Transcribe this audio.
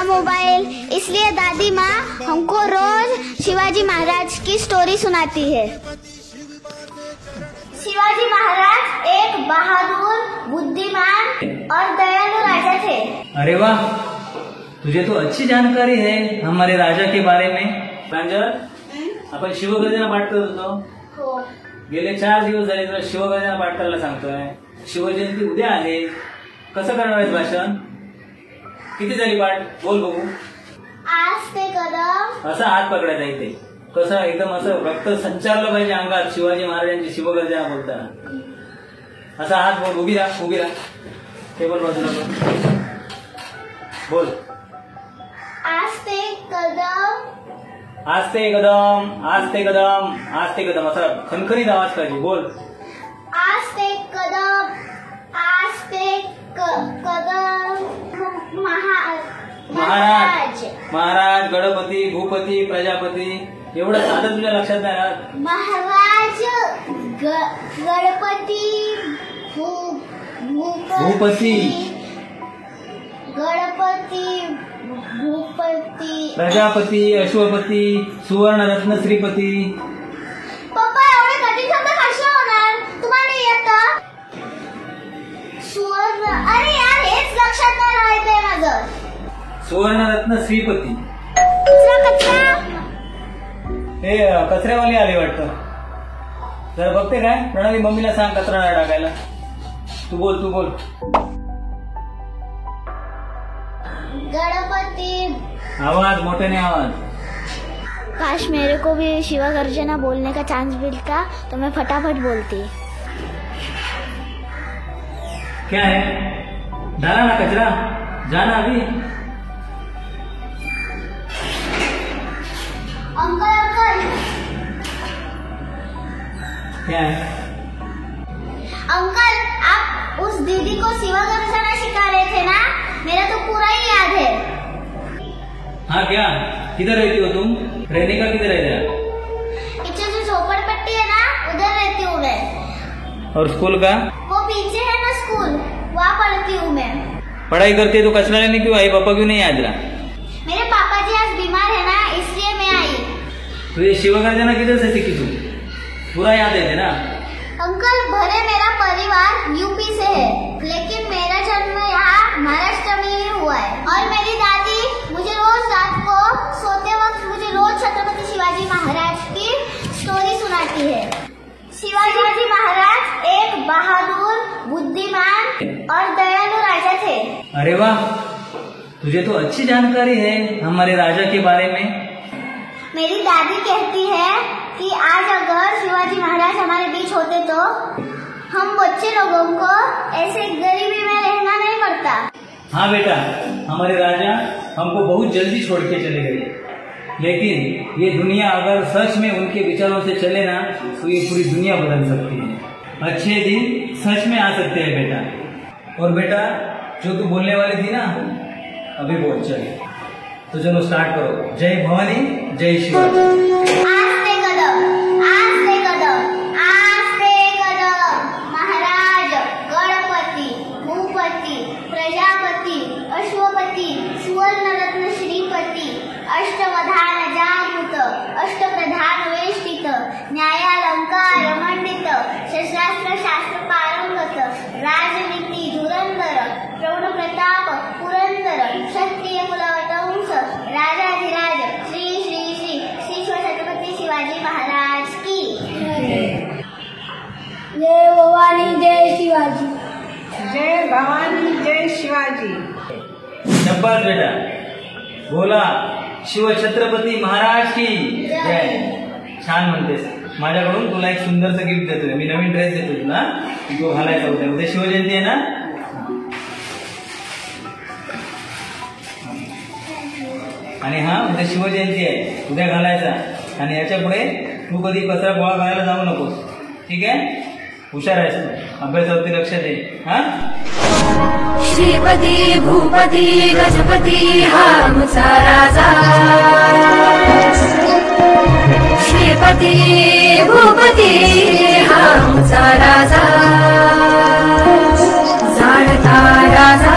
Mobile, इसलिए दादी माँ हमको रोज शिवाजी महाराज की स्टोरी सुनाती है। शिवाजी महाराज एक बहादुर, बुद्धिमान और दयालु राजा थे। अरे वाह, तुझे तो अच्छी जानकारी है हमारे राजा के बारे में। प्रांजल, आपण शिवगर्जना पाठ करत होतो। गेले 4 दिवस झाले तुला शिवगर्जना पाठ करायला सांगतोय। शिवजयंती उद्या आहे, कसं करणार आहेस भाषण? किती झाली पाठ? बोल बघू। आस्ते कदम, असा हात पकडायचा इथे, कसं एकदम असं रक्त संचारलं पाहिजे अंगात शिवाजी महाराजांची शिवगर्जना बोलताना। असा हात बोल, उभी राहा, उभी राहा, टेबल बाजूला बोल। आस्ते कदम, आस्ते कदम, आस्ते कदम, आस्ते कदम, असा खणखणीत आवाज पाहिजे, बोल। आस्ते कदम, आस्ते कदम। महाराज, महाराज, गणपती, भूपती, प्रजापती, एवढं साधं तुझ्या लक्षात नाही राहत। महाराज, गणपती, भूपती, गणपती, भूपती, प्रजापती, अश्वपती, सुवर्णरत्न श्रीपती। पप्पा एवढे कठीण शब्द कसे होणार? तुम्हाला येतं? सुवर्ण, अरे यार हेच लक्षात नाही राहते माझं। सुवर्णरत्न श्रीपती। कचरा कचरा, हे कचऱ्यावाली आली वाटतं, जरा बघते काय? प्रणाली, मम्मीला सांग कचरा नाही टाकायला। तू बोल, तू बोल। गणपती। आवाज मोठ्याने, आवाज। काश मेरे को भी शिवा गर्जना बोलने का चांस मिलता तो मैं फटाफट बोलती। क्या है? डाला ना कचरा, जाना अभी। अंकल अंकल, क्या है? अंकल आप उस दीदी को शिवा गर्जना सिखा रहे थे ना, मेरा तो पूरा ही याद है। हाँ क्या? किधर रहती हो तुम? रहने का किधर है? पीछे जो झोपड़पट्टी है ना, उधर रहती हूँ मैं। और स्कूल का? वो पीछे है ना स्कूल, वहाँ पढ़ती हूँ मैं। पढ़ाई करती है तो कचरा लेने क्यों आई? पापा क्यों नहीं आज रहा? मेरे पापा जी आज बीमार है ना, इसलिए मैं आई। तो ये शिवगर्जना किधर से सीखी तू? पूरा याद है ना? अंकल भले मेरा परिवार यूपी से है, लेकिन मेरा जन्म यहाँ महाराष्ट्र में ही हुआ है। और मेरी दादी मुझे रोज रात को सोते वक्त मुझे रोज छत्रपति शिवाजी महाराज की स्टोरी सुनाती है। शिवाजी महाराज एक बहादुर, बुद्धिमान और दयालु राजा थे। अरे वाह, तुझे तो अच्छी जानकारी है हमारे राजा के बारे में। मेरी दादी कहती है कि आज अगर शिवाजी महाराज हमारे बीच होते तो हम बच्चे लोगों को ऐसे गरीबी में रहना नहीं पड़ता। हाँ बेटा, हमारे राजा हमको बहुत जल्दी छोड़ के चले गए, लेकिन ये दुनिया अगर सच में उनके विचारों से चले ना तो ये पूरी दुनिया बदल सकती है। अच्छे दिन सच में आ सकते हैं बेटा। और बेटा, जो तू बोलने वाली थी ना, अभी बोल चल। तो चलो स्टार्ट करो। जय भवानी, जय शिवाजी। आस्ते कदम, आस्ते कदम, आस्ते कदम। महाराज, गणपती, भूपती, प्रजापती, अश्वपती, सुवर्णरत्न श्रीपती, अष्टवधान जागृत, अष्टप्रधान वेष्टित, न्यायालंकार मंडित, शस्त्रास्त्र शास्त्र पारंगत, राजनीती धुरंधर, प्रौढ प्रताप पुरंदर, क्षत्रिय कुलवंश, राजाधिराज, श्री श्री श्री श्री छत्रपती शिवाजी महाराज की जय भवानी, जय शिवाजी। जय भवानी, जय शिवाजी। शाबाश बेटा, बोला शिव छत्रपती महाराज की जय। छान म्हणतेस। माझ्याकडून तुला एक सुंदरसं गिफ्ट देतोय मी, नवीन ड्रेस देतोय तुला, तो घालायचा उद्या। उद्या शिवजयंती आहे ना? आणि हा उद्या शिवजयंती आहे, उद्या घालायचा। आणि याच्या पुढे तू कधी कचरा गोळा करायला जाऊ नकोस, ठीक आहे? हुशार आहेस तू, अभ्यासावरती लक्ष दे। हा, श्रीपती भूपती गजपती हा आमचा राजा। श्रीपती भूपती हा आमचा राजा, जाणता राजा।